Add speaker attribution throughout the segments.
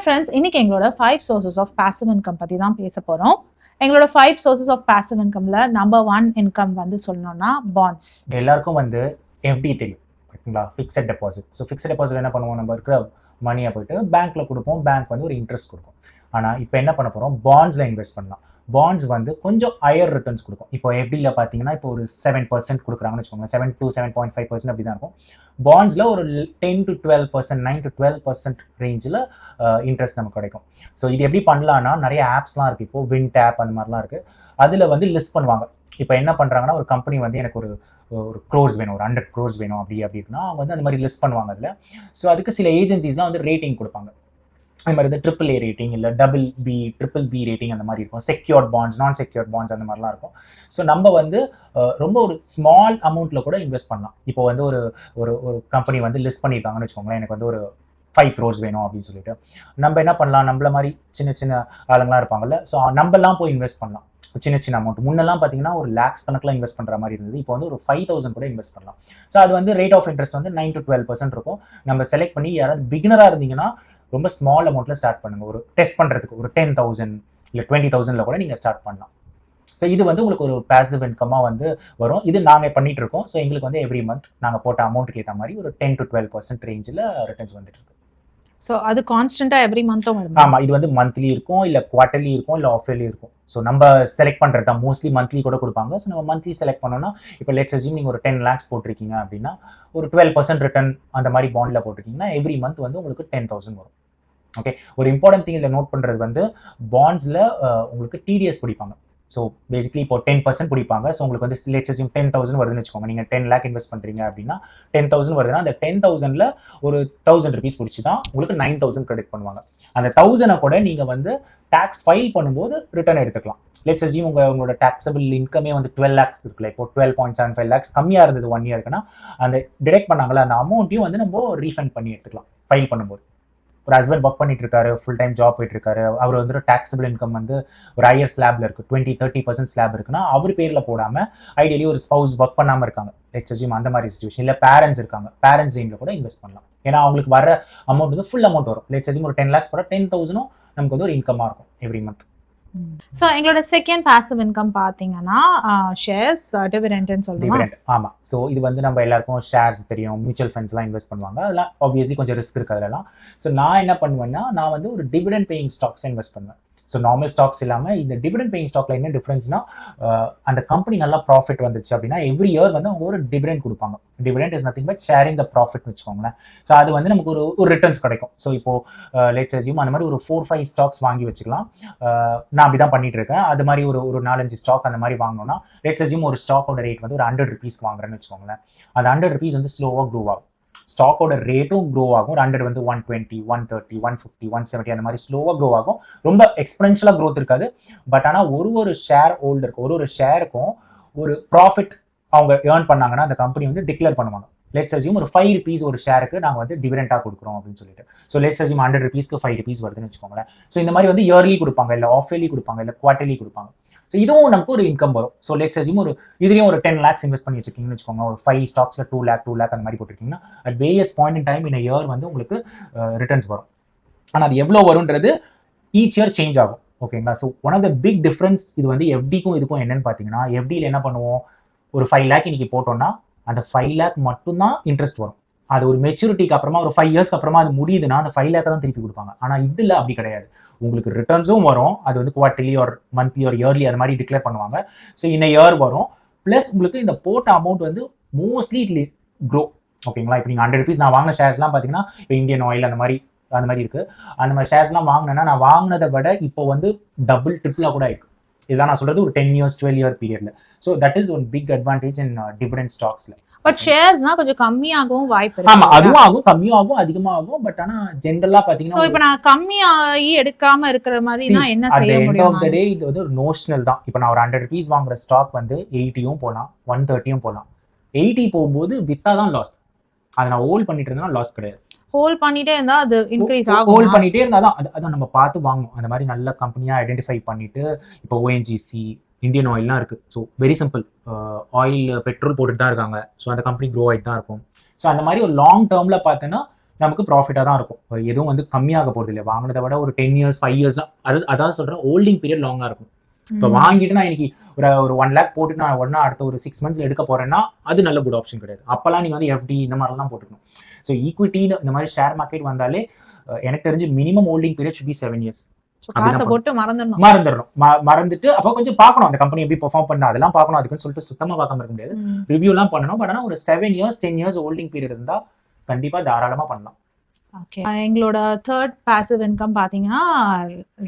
Speaker 1: Friends, இன்னைக்கு எங்களோட 5 sources of passive income பத்தி தான் பேச போறோம். எங்களோட 5 sources of passive incomeல நம்பர் 1 income வந்து சொல்லணும்னா பாண்ட்ஸ்.
Speaker 2: எல்லாருக்கும் வந்து எஃப்டி தெரியும், ஓகேங்களா? Fixed deposit. So fixed deposit என்ன பண்ணுவோம், நம்ம இருக்கிற மணியை போயிட்டு பேங்க்ல கொடுப்போம், பேங்க் வந்து ஒரு இன்ட்ரெஸ்ட் கொடுக்கும். ஆனால் இப்போ என்ன பண்ண போகிறோம், பாண்ட்ஸில் இன்வெஸ்ட் பண்ணலாம். பாண்ட்ஸ் வந்து கொஞ்சம் ஹையர் ரிட்டர்ன்ஸ் கொடுக்கும். இப்போ எஃப்டியில் பார்த்தீங்கன்னா இப்போ ஒரு 7% கொடுக்குறாங்கன்னு வச்சுக்கோங்க, 7 to 7.5% அப்படி தான் இருக்கும். பாண்ட்ஸில் ஒரு 10 to 12%, 9 to 12% ரேஞ்சில் இன்ட்ரெஸ்ட் நமக்கு கிடைக்கும். ஸோ இது எப்படி பண்ணலான்னா, நிறைய ஆப்ஸ்லாம் இருக்குது. இப்போ விண்ட் ஆப் அந்த மாதிரிலாம் இருக்குது. அதில் வந்து லிஸ்ட் பண்ணுவாங்க. இப்போ என்ன பண்ணுறாங்கன்னா, ஒரு கம்பெனி வந்து எனக்கு ஒரு க்ரோர்ஸ் வேணும், ஒரு 100 crores வேணும் அப்படின்னா அவங்க வந்து அந்த மாதிரி லிஸ்ட் பண்ணுவாங்க அதில். ஸோ அதுக்கு சில ஏஜென்சிஸ்லாம் வந்து ரேட்டிங் கொடுப்பாங்க. அது மாதிரி வந்து AAA ரேட்டிங், இல்லை BBB ரேட்டிங் அந்த மாதிரி இருக்கும். செக்யூர்ட் பாண்ட்ஸ், நான் செக்யூர்ட் பாண்ட்ஸ் அந்த மாதிரிலாம் இருக்கும். ஸோ நம்ம வந்து ரொம்ப ஒரு ஸ்மால் அமௌண்ட்டில் கூட இன்வெஸ்ட் பண்ணலாம். இப்போ வந்து ஒரு ஒரு கம்பெனி வந்து லிஸ்ட் பண்ணியிருக்காங்கன்னு வச்சுக்கோங்களேன், எனக்கு வந்து ஒரு 5 crores வேணும் அப்படின்னு சொல்லிட்டு நம்ம என்ன பண்ணலாம், நம்மள மாதிரி சின்ன சின்ன ஆளுங்களாம் இருப்பாங்கல்ல, ஸோ நம்மலாம் போய் இன்வெஸ்ட் பண்ணலாம். சின்ன அமௌண்ட் முன்னெல்லாம் பார்த்தீங்கன்னா ஒரு லேக்ஸ் கணக்கில் இன்வெஸ்ட் பண்ணுற மாதிரி இருந்தது. இப்போ வந்து ஒரு 5,000 கூட இன்வெஸ்ட் பண்ணலாம். ஸோ அது வந்து ரேட் ஆஃப் இன்ட்ரெஸ்ட் வந்து 9 to 12% இருக்கும். நம்ம செலக்ட் பண்ணி யாராவது பிகினராக இருந்தீங்கன்னா ரொம்ப ஸ்மால் அமௌண்ட்டில் ஸ்டார்ட் பண்ணுங்க. ஒரு டெஸ்ட் பண்ணுறதுக்கு ஒரு 10,000 இல்லை 20,000 கூட நீங்கள் ஸ்டார்ட் பண்ணலாம். ஸோ இது வந்து உங்களுக்கு ஒரு பேசிவ் இன்கமாக வந்து வரும். இது நாங்கள் பண்ணிட்டு இருக்கோம். ஸோ எங்களுக்கு வந்து எவ்ரி மந்த் நாங்கள் போட்ட அமௌண்ட்டுக்கு ஏற்ற மாதிரி ஒரு 10 to 12% ரேஞ்சில் ரிட்டர்ன்ஸ் வந்துட்டு இருக்கு.
Speaker 1: ஸோ அது கான்ஸ்டன்ட்டாக எவ்ரி மந்த்தும் வரும்.
Speaker 2: ஆமாம், இது வந்து மந்த்லி இருக்கும், இல்லை குவார்டர்லி இருக்கும், இல்லை ஆஃப் இயர்லி இருக்கும். ஸோ நம்ம செலக்ட் பண்ணுறது தான். மோஸ்ட்லி மந்த்லி கூட கொடுப்பாங்க. ஸோ நம்ம மந்த்லி செலக்ட் பண்ணோம்னா, இப்போ லெட்ஸ் அஸ்யூம் நீங்கள் ஒரு 10 lakhs போட்டிருக்கீங்க அப்படின்னா ஒரு 12% ரிட்டர்ன் அந்த மாதிரி பாண்டில் போட்டிருக்கீங்கன்னா எவ்ரி மந்த் வந்து உங்களுக்கு 10,000 வரும். ஓகே, ஒரு இம்பார்ட்டன்ட் திங் இதில் நோட் பண்ணுறது வந்து பாண்ட்ஸில் உங்களுக்கு டிடிஎஸ் பிடிப்பாங்க. ஸோ பேசிக்லி இப்போ 10% பிடிப்பாங்க. ஸோ உங்களுக்கு வந்து லெட்ஸ் அஸ்யூம் 10,000 வருதுன்னு வச்சுக்கோங்க. நீங்கள் 10 lakh இன்வெஸ்ட் பண்ணுறீங்க அப்படின்னா 10,000 வருதுன்னா அந்த 10,000ல் ஒரு 1,000 rupees பிடிச்சி தான் உங்களுக்கு 9,000 கிரெடிட் பண்ணுவாங்க. அந்த 1,000 கூட நீங்கள் வந்து டேக்ஸ் ஃபைல் பண்ணும்போது ரிட்டர்ன் எடுத்துக்கலாம். லெட்ஸ் அஸ்யூம் உங்களோட டாக்ஸபிள் இன்கமே வந்து 12 lakhs இருக்குல்ல, இப்போ 12.75 lakhs கம்மியாக இருந்தது 1 yearக்குன்னா அந்த டிடெக்ட் பண்ணாங்களா அந்த அமௌண்ட்டையும் வந்து நம்ம ரீஃபண்ட் பண்ணி எடுத்துக்கலாம் ஃபைல் பண்ணும்போது. ஒரு ஹஸ்பண்ட் ஒர்க் பண்ணிட்டு இருக்காரு, ஃபுல் டைம் ஜாப் போயிட்டு இருக்காரு, அவர் வந்து டாக்ஸபிள் இன்கம் வந்து ஒரு ஹையர் ஸ்லாப்ல இருக்கு, 20-30% ஸ்லாப் இருக்குன்னா அவர் பேர்ல போடாம ஐடியலி ஒரு ஸ்பவுஸ் ஒர்க் பண்ணாம இருக்காங்க, லெட்ஸ் அஸ்யூம் அந்த மாதிரி சிச்சுவேஷன், இல்ல பேரண்ட்ஸ் இருக்காங்க, பேரண்ட்ஸ் நேம்ல கூட இன்வெஸ்ட் பண்ணலாம். ஏன்னா அவங்களுக்கு வர அமௌண்ட் வந்து ஃபுல் அமௌண்ட் வரும். லெட்ஸ் அஸ்யூம் ஒரு 10 lakhs போட 10,000 நமக்கு வந்து ஒரு இன்கமா இருக்கும் எவ்ரி மந்த்.
Speaker 1: ஸோ எங்களோட செகண்ட் பாசிவ் இன்கம் பார்த்தீங்கன்னா ஷேர்ஸ் டிவிடெண்ட்னு சொல்லுவாங்க.
Speaker 2: ஆமாம், ஸோ இது வந்து நம்ம எல்லாருக்கும் ஷேர்ஸ் தெரியும், மியூச்சுவல் ஃபண்ட்ஸ்லாம் இன்வெஸ்ட் பண்ணுவாங்க. அதெல்லாம் ஆப்வியஸ்லி கொஞ்சம் ரிஸ்க் இருக்குது அதெல்லாம். ஸோ நான் என்ன பண்ணுவேன்னா, நான் வந்து ஒரு டிவிடெண்ட் பேயிங் ஸ்டாக்ஸ் இன்வெஸ்ட் பண்ணுவேன். ஸோ நார்மல் ஸ்டாக்ஸ் இல்லாமல் இந்த டிவிடெண்ட் பேயிங் ஸ்டாக்ல என்ன டிஃபரன்ஸ்னா, அந்த கம்பெனி நல்லா ப்ராஃபிட் வந்துச்சு அப்படின்னா எவ்ரி இயர் வந்து அவங்க ஒரு டிவிடெண்ட் கொடுப்பாங்க. Dividend is nothing but sharing the profit வச்சுக்கோங்களேன். ஸோ அது வந்து நமக்கு ஒரு ரிட்டர்ன்ஸ் கிடைக்கும். ஸோ இப்போ லெட்ஸ் அஸ்யூம் அந்த மாதிரி ஒரு 4-5 ஸ்டாக்ஸ் வாங்கி வச்சுக்கலாம். நான் அப்படி தான் பண்ணிட்டு இருக்கேன். அது மாதிரி ஒரு 4-5 ஸ்டாக் அந்த மாதிரி வாங்கணும்னா லெட்ஸ் அஸ்யூம் ஒரு ஸ்டாக்கோட ரேட் வந்து ஒரு 100 rupees வாங்குறேன்னு வச்சுக்கோங்களேன். அந்த 100 rupees வந்து ஸ்லோவாக க்ரோ ஆகும். ஸ்டாக்கோட ரேட்டும் க்ரோ ஆகும். 100 வந்து 120, 130, 150, 170 அந்த மாதிரி ஸ்லோவாக க்ரோ ஆகும். ரொம்ப எக்ஸ்பென்ஷியலாக க்ரோத் இருக்காது. பட் ஆனால் ஒரு ஷேர் ஹோல்டருக்கு ஒரு ஷேருக்கும் ஒரு ப்ராஃபிட் அவங்க ஏர்ன் பண்ணாங்கன்னா அந்த கம்பெனி வந்து டிக்ளேர் பண்ணுவாங்க. லெட்ஸ் அஸ்யூம் ஒரு 5 rupees ஒரு ஷேருக்கு நாங்கள் வந்து டிவிடெண்டாக கொடுக்குறோம் அப்படின்னு சொல்லிட்டு. ஸோ லெட்ஸ் அஸ்யூம் 100 rupeesக்கு 5 rupees வருதுன்னு வச்சுக்கோங்களேன். ஸோ இந்த மாதிரி வந்து இயர்லி கொடுப்பாங்க, இல்லை ஆஃப் இயர்லி கொடுப்பாங்க, இல்லை குவார்டர்லி கொடுப்பாங்க. ஸோ இதுவும் நமக்கு ஒரு இன்கம் வரும். ஸோ லெட்ஸ் அஸ்யூம் இதுலேயும் ஒரு 10 lakhs இன்வெஸ்ட் பண்ணி வச்சிருக்கீங்கன்னு வச்சுக்கோங்க. ஒரு 5 ஸ்டாக்ஸ்ல 2 lakh அந்த மாதிரி போட்டிருக்கீங்கன்னா at various point in time in year வந்து உங்களுக்கு ரிட்டர்ன்ஸ் வரும். ஆனால் அது எவ்வளோ வரும்ன்றது ஈச் இயர் சேஞ்ச் ஆகும். ஓகேங்களா? So one of the big difference இது வந்து எஃப்டிக்கும் இதுக்கும் என்னன்னு பார்த்தீங்கன்னா, எஃப்டியில் என்ன பண்ணுவோம், ஒரு 5 lakh இன்னைக்கு போட்டோம்னா அந்த 5 lakh மட்டும்தான் இன்ட்ரெஸ்ட் வரும். அது ஒரு மெச்சூரிட்டிக்கு அப்புறமா ஒரு 5 years அப்புறமா அது முடியுதுன்னா அந்த 5 lakh தான் திருப்பி கொடுப்பாங்க. ஆனால் இதில் அப்படி கிடையாது. உங்களுக்கு ரிட்டர்ன்ஸும் வரும். அது வந்து குவார்டர்லி ஒரு மந்த்லி ஒரு இயர்லி அது மாதிரி டிக்ளேர் பண்ணுவாங்க. ஸோ இந்த இயர் வரும். ப்ளஸ் உங்களுக்கு இந்த போட்ட அமௌண்ட் வந்து மோஸ்ட்லி இட்லி க்ரோ. ஓகேங்களா? இப்போ நீங்கள் 100 rupees நான் வாங்கின ஷேர்ஸ்லாம் பார்த்தீங்கன்னா இப்போ இந்தியன் ஆயில் அந்த மாதிரி இருக்கு. அந்த மாதிரி ஷேர்ஸ்லாம் வாங்கினேன்னா நான் வாங்கினதை விட இப்போ வந்து டபுள் ட்ரிபிளாக கூட ஆயிருக்கு. இதெல்லாம் நான் சொல்றது ஒரு 10 years 12 year பீரியட்ல. So that is one big advantage in dividend ஸ்டாக்ஸ்ல.
Speaker 1: பட் ஷேர்ஸ்னா கொஞ்சம் கம்மியாகவும் வாய்ப்பு இருக்கு.
Speaker 2: ஆமா, அதுவும் ஆகும், கம்மியாகும், அதிகமாகும். பட் ஆனா ஜெனரலா பாத்தீங்கன்னா,
Speaker 1: சோ இப்போ நான் கம்மியாகி எடுக்காம இருக்கிற மாதிரி நான் என்ன செய்ய முடியும்?
Speaker 2: at the end of the day இது வந்து ஒரு நோஷனல் தான். இப்போ நான் ஒரு 100 rupees வாங்குற ஸ்டாக் வந்து 80யும் போலாம், 130யும் போலாம். 80 போகும்போது வித்தா தான் லாஸ். அதை நான் ஹோல்ட் பண்ணிட்டு இருந்தா லாஸ் கிடையாது.
Speaker 1: ஹோல்ட் பண்ணிட்டே இருந்தா அது இன்க்ரீஸ் ஆகும்.
Speaker 2: ஹோல்ட் பண்ணிட்டே இருந்தா தான் அத நம்ம பார்த்து வாங்கணும். அந்த மாதிரி நல்ல கம்பெனியா ஐடென்டிஃபை பண்ணிட்டு, இப்போ ஓஎன்ஜிசி, இந்தியன் ஆயில்லாம் இருக்கு. So very simple, oil petrol போட்டுட்டு தான் இருக்காங்க. ஸோ அந்த கம்பெனி க்ரோ ஆகிட்டு தான் இருக்கும். ஸோ அந்த மாதிரி ஒரு லாங் டேர்ம்ல பார்த்தோன்னா நமக்கு ப்ராஃபிட்டாக தான் இருக்கும். எதுவும் வந்து கம்மியாக போகிறது இல்லை. வாங்கினதை விட ஒரு 10 இயர்ஸ் 5 இயர்ஸ் தான் அதான் சொல்கிறேன், ஹோல்டிங் பீரியட் லாங்காக இருக்கும். இப்போ வாங்கிட்டு நான் இன்னைக்கு ஒரு 1 lakh போட்டு நான் உடனே அடுத்த ஒரு 6 months எடுக்க போறேன்னா அது நல்ல குட் ஆப்ஷன் கிடையாது. அப்பெல்லாம் நீங்க வந்து எஃப்டி இந்த மாதிரிலாம் தான் போட்டுக்கணும். ஸோ ஈக்விட்டின்னு இந்த மாதிரி ஷேர் மார்க்கெட் வந்தாலே எனக்கு தெரிஞ்சு minimum holding period should be 7 years.
Speaker 1: காசை போட்டு
Speaker 2: மறந்துட்டு அப்போ கொஞ்சம் பார்க்கணும் அந்த கம்பெனி எப்படி பெர்ஃபார்ம் பண்ணா அதெல்லாம் பார்க்கணும். அதுக்குன்னு சொல்லிட்டு சுத்தமா பார்க்காம இருக்க முடியாது. ரிவ்யூலாம் பண்ணணும். பட் ஆனால் ஒரு 7 years 10 years ஹோல்டிங் பீரியட் இருந்தா கண்டிப்பா தாராளமா பண்ணலாம்.
Speaker 1: ஓகே, எங்களோட தேர்ட் பாசிவ் இன்கம் பாத்தீங்கன்னா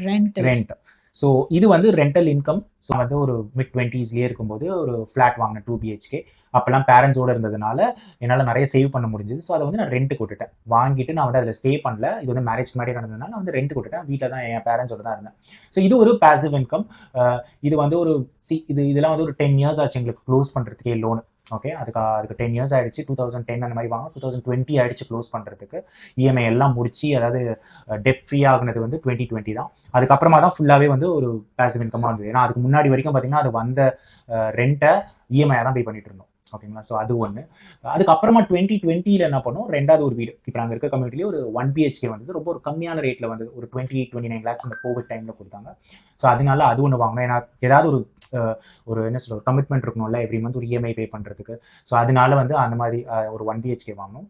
Speaker 1: ரெண்ட்.
Speaker 2: ஸோ இது வந்து ரெண்டல் இன்கம். ஸோ வந்து ஒரு mid-20s இருக்கும்போது ஒரு ஃபிளாட் வாங்கினேன் 2 BHK. அப்பெல்லாம் பேரண்ட்ஸோட இருந்ததுனால என்னால் நிறைய சேவ் பண்ண முடிஞ்சது. ஸோ அதை வந்து நான் ரெண்ட் கொடுத்துட்டேன். வாங்கிட்டு நான் வந்து அதில் ஸ்டே பண்ணல. இது வந்து மேரேஜ் முன்னாடி நடந்ததுனால நான் வந்து ரெண்ட் கொடுத்துட்டேன். வீட்டில் தான் என் பேரண்ட்ஸோட தான் இருந்தேன். ஸோ இது ஒரு பாசிவ் இன்கம். இது வந்து ஒரு இதெல்லாம் வந்து ஒரு 10 years ஆச்சு எங்களுக்கு க்ளோஸ் பண்ணுறதுக்கே லோனு. ஓகே, அதுக்கு 10 years ஆயிடுச்சு. 2010 அந்த மாதிரி வாங்க 2020 ஆயிடுச்சு க்ளோஸ் பண்ணுறதுக்கு. இஎம்ஐ எல்லாம் முடிச்சு, அதாவது டெட் ஃப்ரீ ஆகுனது வந்து 2020 தான். அதுக்கப்புறமா தான் ஃபுல்லாகவே வந்து ஒரு பாசிவ் இன்கமாக இருந்தது. ஏன்னா அதுக்கு முன்னாடி வரைக்கும் பார்த்தீங்கன்னா அது வந்த ரெண்ட்டை இஎம்ஐயாக தான் பே பண்ணிட்டு இருந்தோம். ஓகேங்களா? ஸோ அது ஒன்று. அதுக்கப்புறமா 2020 என்ன பண்ணோம், ரெண்டாவது ஒரு வீடு இப்போ நாங்கள் இருக்க கம்யூனிட்டிலேயே ஒரு 1 BHK வந்து ரொம்ப ஒரு கம்மியான ரேட்டில் வந்து ஒரு 29 lakhs இந்த கோவிட் டைமில் கொடுத்தாங்க. ஸோ அதனால அது ஒன்று வாங்கினோம். ஏன்னா ஏதாவது ஒரு என்ன சொல்ற கமிட்மெண்ட் இருக்கணும்ல, எவ்ரி மந்த் ஒரு இஎம்ஐ பே பண்ணுறதுக்கு. ஸோ அதனால வந்து அந்த மாதிரி ஒரு 1 BHK வாங்கணும்.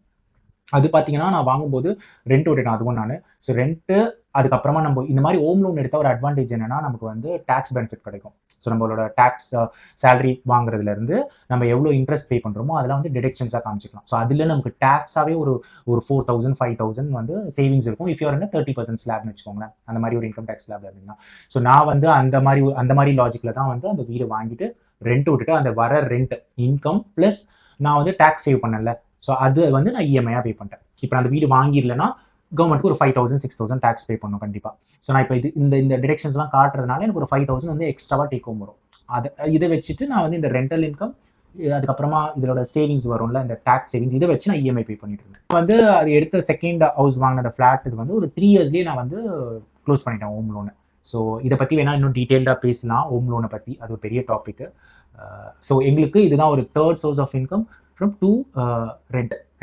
Speaker 2: அது பார்த்தீங்கன்னா நான் வாங்கும்போது ரெண்ட் விட்டுட்டேன். அதுவும் நான் ஸோ ரெண்ட்டு அதுக்கப்புறமா நம்ம இந்த மாதிரி ஹோம் லோன் எடுத்தால் ஒரு அட்வான்டேஜ் என்னன்னா நமக்கு வந்து டேக்ஸ் பெனிஃபிட் கிடைக்கும். ஸோ நம்மளோட டேக்ஸ் சேலரி வாங்குறதுலேருந்து நம்ம எவ்வளோ இன்ட்ரெஸ்ட் பே பண்ணுறோமோ அதெல்லாம் வந்து டிடெக்ஷன்ஸாக காமிச்சிக்கலாம். ஸோ அதில் நமக்கு டேக்ஸாகவே ஒரு 4,000 5,000 வந்து சேவிங்ஸ் இருக்கும். இஃப் யூர் 30% ஸ்லாப்னு வச்சுக்கோங்களேன், அந்த மாதிரி ஒரு இன்கம் டேக்ஸ் ஸ்லாப்ல இருந்தீங்கன்னா. ஸோ நான் வந்து அந்த மாதிரி லாஜிக்கில் தான் வந்து அந்த வீடு வாங்கிட்டு ரெண்ட் விட்டுட்டு அந்த வர ரெண்ட் இன்கம் ப்ளஸ் நான் வந்து டேக்ஸ் சேவ் பண்ணல. ஸோ அது வந்து நான் இஎம்ஐயாக பே பண்ணிட்டேன். இப்போ அந்த வீடு வாங்கிடலன்னா கவர்மெண்ட்க்கு ஒரு 5,000 6,000 டேக்ஸ் பே பண்ணணும் கண்டிப்பாக. ஸோ நான் இப்போ இந்த டிடெக்ஷன்ஸ்லாம் காட்டுறதுனால எனக்கு ஒரு 5,000 வந்து எக்ஸ்ட்ராவாக டேக் ஹோம் வரும். இதை வச்சுட்டு நான் வந்து இந்த ரெண்டல் இன்கம் அதுக்கப்புறமா இதோட சேவிங்ஸ் வரும்ல, இந்த டேக்ஸ் சேவிங்ஸ், இதை வச்சு நான் இஎம்ஐ பே பண்ணிட்டு இருந்தேன். வந்து அது எடுத்த செகண்ட் ஹவுஸ் வாங்கின ஃபிளாட் இது வந்து ஒரு 3 yearsலேயே நான் வந்து க்ளோஸ் பண்ணிட்டேன் ஹோம் லோனு. ஸோ இதை பற்றி வேணா இன்னும் டீட்டெயில்டாக பேசலாம், ஹோம் லோனை பற்றி. அது ஒரு பெரிய டாபிக். ஸோ எங்களுக்கு இதுதான் ஒரு third source of income from two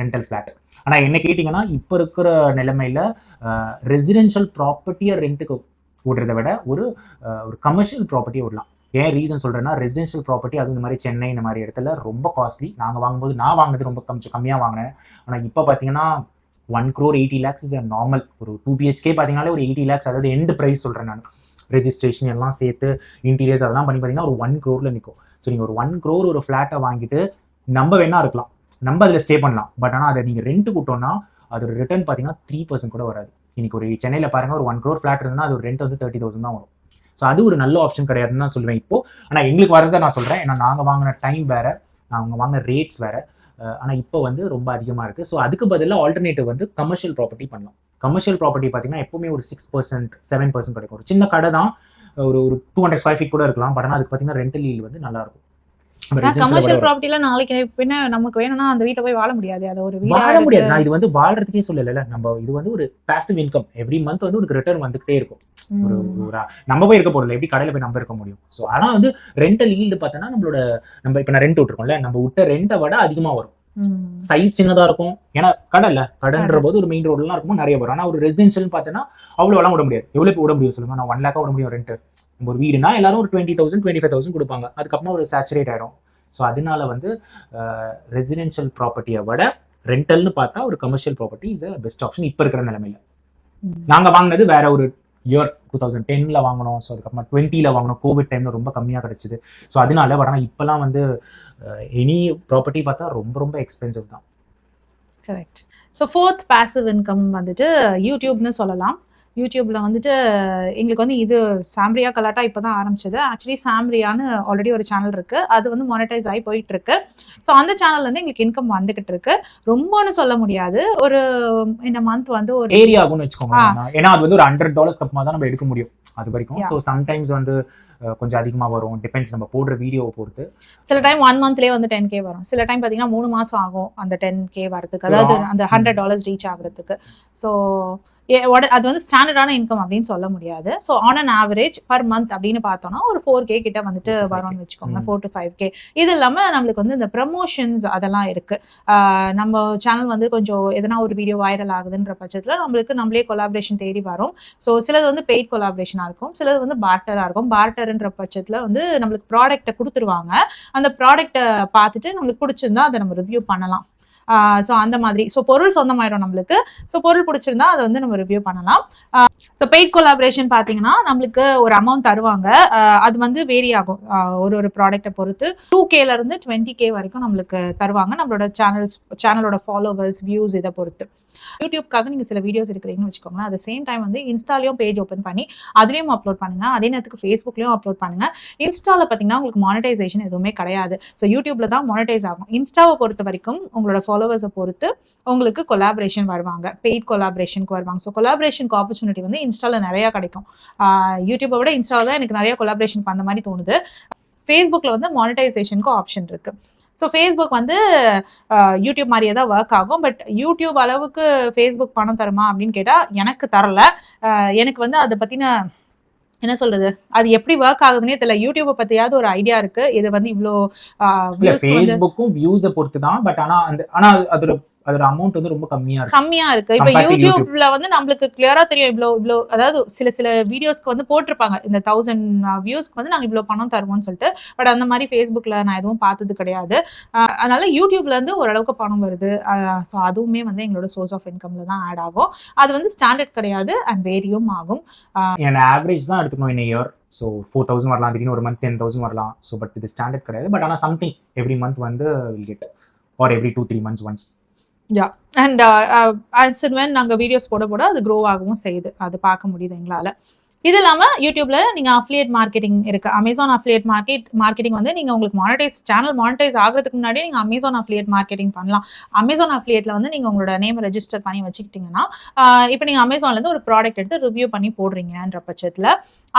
Speaker 2: rental flat. ஆனால் என்ன கேட்டிங்கன்னா இப்போ இருக்கிற நிலைமையில் ரெசிடென்ஷியல் ப்ராப்பர்ட்டியை ரெண்ட்டுக்கு விடுறதை விட ஒரு கமர்ஷியல் ப்ராப்பர்ட்டியை விடலாம். ஏன் ரீசன் சொல்கிறேன்னா, ரெசிடென்ஷியல் ப்ராப்பர்ட்டி அது இந்த மாதிரி சென்னை இந்த மாதிரி இடத்துல ரொம்ப காஸ்ட்லி. நாங்கள் வாங்கும்போது நான் வாங்கினது ரொம்ப கொஞ்சம் கம்மியாக வாங்கினேன். ஆனால் இப்போ பார்த்தீங்கன்னா 1 crore 80 lakhs இஸ் நார்மல். ஒரு 2 BHK பார்த்தீங்கன்னாலே ஒரு 80 lakhs, அதாவது எண்டு ப்ரைஸ் சொல்கிறேன் நான். ரெஜிஸ்ட்ரேஷன் எல்லாம் சேர்த்து இன்டீரியர்ஸ் அதெல்லாம் பண்ணி பார்த்தீங்கன்னா ஒரு 1 crore நிற்கும். ஸோ நீங்கள் ஒரு 1 crore ஒரு ஃப்ளாட்டை வாங்கிட்டு நம்ம வேணா இருக்கலாம், நம்ம அதில் ஸ்டே பண்ணலாம். பட் ஆனால் அதை நீங்கள் ரெண்ட் கூட்டோம்னா அதோட ரிட்டர்ன் பார்த்தீங்கன்னா 3% கூட வராது. இன்னைக்கு ஒரு சென்னையில் பாருங்க, ஒரு 1 crore ஃப்ளாட் இருந்ததுன்னா அது ஒரு ரெண்ட் வந்து 30,000 தான் வரும். ஸோ அது ஒரு நல்ல ஆப்ஷன் கிடையாதுன்னு தான் சொல்லுவேன் இப்போ. ஆனால் எங்களுக்கு வரதை நான் சொல்கிறேன், ஏன்னா நாங்கள் வாங்கின டைம் வேற, அவங்க வாங்கின ரேட்ஸ் வேற. ஆனால் இப்போ வந்து ரொம்ப அதிகமாக இருக்குது. ஸோ அதுக்கு பதிலாக ஆல்டர்னேட்டிவ் வந்து கமர்ஷியல் ப்ராப்பர்ட்டி பண்ணலாம். கமர்ஷியல் ப்ராப்பர்ட்டி பார்த்தீங்கன்னா எப்பவுமே ஒரு 6% 7% கிடைக்கும். ஒரு சின்ன கடை தான், ஒரு 200 square feet கூட இருக்கலாம். பட் ஆனால் அதுக்கு பார்த்தீங்கன்னா ரெண்டல் ஈல்டு வந்து நல்லா இருக்கும்.
Speaker 1: கமர்ஷியல் ப்ராப்பர்ட்டில நாளைக்கு பின்ன நமக்கு வேணும்னா அந்த வீட்ல போய் வாழ முடியாது. அது ஒரு
Speaker 2: வாழ முடியாது. நான் இது வந்து வாழ்றதுக்கே சொல்லல, நம்ம இது வந்து ஒரு பாசிவ் இன்கம். எவ்ரி மந்த் வந்து ஒரு ரிட்டர்ன் வந்துகிட்டே இருக்கும். ஒரு நம்ம போய் இருக்க போறதில்ல, எப்படி கடையில போய் நம்ம இருக்க முடியும். ஸோ ஆனா வந்து ரெண்டல் ஈல்டு பார்த்தோன்னா நம்ம இப்ப நான் ரெண்ட் விட்டுருக்கோம்ல, நம்ம விட்ட ரெண்டை விட அதிகமா வரும். சைஸ் சின்னதா இருக்கும், ஏன்னா கடைன்ற போது ஒரு மெயின் ரோட்லாம் இருக்கும், நிறைய வரும். ஆனா ஒரு ரெசிடென்ஷியல் பார்த்தோன்னா அவ்வளவு எல்லாம் விட முடியாது. எவ்வளவு விட முடியும் சொல்லுங்க? நான் 1 lakh விட முடியும் ரெண்ட். ஒரு வீடுனா எல்லாரும் ஒரு 20,000 25,000 கொடுப்பாங்க. அதுக்கப்புறம் ஒரு சேச்சுரேட் ஆயிடும். ஸோ அதனால வந்து ரெசிடென்ஷியல் ப்ராப்பர்ட்டியை விட ரெண்டல்னு பார்த்தா ஒரு commercial property is best option இப்போ இருக்கிற நிலைமையில. நாங்கள் வாங்கினது வேற ஒரு இயர் 2010 வாங்கினோம். ஸோ அதுக்கப்புறமா 20 வாங்கினோம். கோவிட் டைம்ல ரொம்ப கம்மியாக கிடைச்சிது. ஸோ அதனால ஆனால் இப்பெல்லாம் வந்து எனி ப்ராப்பர்ட்டி பார்த்தா ரொம்ப ரொம்ப எக்ஸ்பென்சிவ் தான்.
Speaker 1: Correct. So fourth passive income வந்துட்டு யூடியூப்னு சொல்லலாம். யூடியூப்ல வந்துட்டு எங்களுக்கு வந்து இது சாம்ரியா கலாட்டா இப்பதான் ஆரம்பிச்சது. ஆக்சுவலி சாம்ரியான்னு ஆல்ரெடி ஒரு சேனல் இருக்கு, அது வந்து மானிட்டைஸ் ஆகி போயிட்டு இருக்கு. ஸோ அந்த சேனல்ல இருந்து எங்களுக்கு இன்கம் வந்துகிட்டு இருக்கு. ரொம்பன்னு சொல்ல முடியாது, ஒரு இந்த மந்த் வந்து ஒரு
Speaker 2: ஏரியாகும்னு வச்சுக்கோங்க. ஏன்னா அது வந்து ஒரு $100 கப்புமா தான் நம்ம எடுக்க முடியும் அது வரைக்கும். ஸோ சம்டைம்ஸ் வந்து கொஞ்சம் அதிகமா வரும், டிபெண்ட்ஸ் நம்ம போடுற வீடியோவை பொறுத்து.
Speaker 1: சில டைம் 1 monthலயே வந்து 10K வரும். சில டைம் பாத்தீங்கன்னா 3 மாசம் ஆகும் அந்த 10K வரதுக்கு, அதாவது அந்த $100 ரீச் ஆகுறதுக்கு. ஸோ அது வந்து ஸ்டாண்டர்டான இன்கம் அப்படின்னு சொல்ல முடியாது. So on an average per month அப்படின்னு பார்த்தோம்னா ஒரு 4K கிட்ட வந்துட்டு வரும்னு வச்சுக்கோங்க, 4 to 5K. இது இல்லாம நம்மளுக்கு வந்து இந்த ப்ரமோஷன்ஸ் அதெல்லாம் இருக்கு. நம்ம சேனல் வந்து கொஞ்சம் எதனா ஒரு வீடியோ வைரல் ஆகுதுன்ற பட்சத்துல நம்மளே கொலாபரேஷன் தேடி வரும். ஸோ சிலது வந்து பெய்ட் கொலாபரேஷனா இருக்கும், சிலது வந்து பார்ட்டரா இருக்கும். பார்ட்டர்ன்ற பட்சத்துல வந்து நம்மளுக்கு ப்ராடக்ட்டை கொடுத்துருவாங்க, அந்த ப்ராடக்ட்டை பார்த்துட்டு நம்மளுக்கு பிடிச்சிருந்தா அதை நம்ம ரிவ்யூ பண்ணலாம். ஸோ அந்த மாதிரி. ஸோ பொருள் சொந்தமாயிடும் நம்மளுக்கு. ஸோ பொருள் பிடிச்சிருந்தா அதை வந்து நம்ம ரிவ்யூ பண்ணலாம். ஸோ பெய்ட் கொலாபரேஷன் பார்த்தீங்கன்னா நம்மளுக்கு ஒரு அமௌண்ட் தருவாங்க. அது வந்து வேரி ஆகும் ஒரு ப்ராடக்ட்டை பொறுத்து. 2Kல இருந்து 20K வரைக்கும் நம்மளுக்கு தருவாங்க, நம்மளோட சேனலோட ஃபாலோவர்ஸ், வியூஸ் இதை பொறுத்து. யூடியூப்காக நீங்க சில வீடியோஸ் எடுக்கிறீங்கன்னு வச்சுக்கோங்களேன், அட் சேம் டைம் வந்து இன்ஸ்டாலையும் பேஜ் ஓப்பன் பண்ணி அதுலேயும் அப்லோட் பண்ணுங்க, அதே நேரத்துக்கு ஃபேஸ்புக்லையும் அப்லோட் பண்ணுங்க. இன்ஸ்டாவில் பார்த்தீங்கன்னா உங்களுக்கு மானிட்டைசேஷன் எதுவுமே கிடையாது. ஸோ யூடியூப்ல தான் மானிட்டைஸ் ஆகும். இன்ஸ்டாவை பொறுத்த வரைக்கும் உங்களோட ஃபாலோவர்ஸை பொறுத்து உங்களுக்கு கொலாபரேஷன் வருவாங்க, பெய்ட் கொலாபரேஷனுக்கு வருவாங்க. ஸோ கொலாபரேஷனுக்கு ஆப்பர்ச்சுனிட்டி வந்து இன்ஸ்டாவில் நிறைய கிடைக்கும். யூடியூப்பை விட இன்ஸ்டாவில் தான் எனக்கு நிறைய கொலாபரேஷன் பண்ண மாதிரி தோணுது. ஃபேஸ்புக்கில் வந்து மானிட்டைசேஷனுக்கு ஆப்ஷன் இருக்கு. ஸோ ஃபேஸ்புக் வந்து யூடியூப் மாதிரியே தான் ஒர்க் ஆகும். பட் யூடியூப் அளவுக்கு ஃபேஸ்புக் பணம் தருமா அப்படின்னு கேட்டால் எனக்கு தரல. எனக்கு வந்து அதை பற்றின என்ன சொல்றது, அது எப்படி ஒர்க் ஆகுதுன்னே தெரியல. யூடியூப்பை பற்றியாவது ஒரு ஐடியா இருக்கு, இது வந்து இவ்வளோ
Speaker 2: ஃபேஸ்புக்கும் வியூஸை பொறுத்து தான். பட் ஆனால் அதோட அமௌண்ட் வந்து ரொம்ப கம்மியா இருக்கு.
Speaker 1: இப்ப யூடியூப்ல வந்து நம்மளுக்கு கிளியரா தெரியும் இவ்வளோ, அதாவது சில வீடியோஸ்க்கு வந்து போட்டிருப்பாங்க இந்த 1000 வியூஸ்க்கு வந்து நாங்க இவ்வளவு பணம் தருவோம்னு சொல்லிட்டு. பட் அந்த மாதிரி ஃபேஸ்புக்ல நான் எதுவும் பார்த்தது கிடையாது. அதனால யூடியூப்ல இருந்து ஓரளவுக்கு பணம் வருது. ஸோ அதுவுமே வந்து எங்களோட சோர்ஸ் ஆஃப் இன்கம்ல தான் ஆட் ஆகும். அது வந்து ஸ்டாண்டர்ட் கிடையாது அண்ட் வேரியும் ஆகும்.
Speaker 2: ஆவரேஜ் தான் எடுத்துக்கணும் இன் இயர். ஸோ 4000 வரலாம், திடீர்னு ஒரு மந்த் 10,000 வரலாம். ஸோ பட் இது ஸ்டாண்டர்ட் கிடையாது. பட் ஆனால் சம்திங் எவ்ரி மந்த் வந்து will get, or every 2-3 months once.
Speaker 1: And as and when நாங்கள் வீடியோஸ் போட அது க்ரோ ஆகவும் செய்யுது, அது பார்க்க முடியுது எங்களால். இது இல்லாமல் யூடியூப்ல நீங்கள் அஃபிலியேட் மார்க்கெட்டிங் இருக்கு. அமேசான் அஃபிலியேட் மார்க்கெட்டிங் வந்து நீங்கள் உங்களுக்கு சேனல் மானிட்டைஸ் ஆகிறதுக்கு முன்னாடியே நீங்கள் அமேசான் அஃபிலியேட் மார்க்கெட்டிங் பண்ணலாம். அமேசான் அஃபிலியேட்ல வந்து நீங்கள் உங்களோட நேம் ரெஜிஸ்டர் பண்ணி வச்சுக்கிட்டீங்கன்னா, இப்போ நீங்கள் அமேசான்லேருந்து ஒரு ப்ராடக்ட் எடுத்து ரிவ்யூ பண்ணி போடுறீங்கன்ற பட்சத்தில்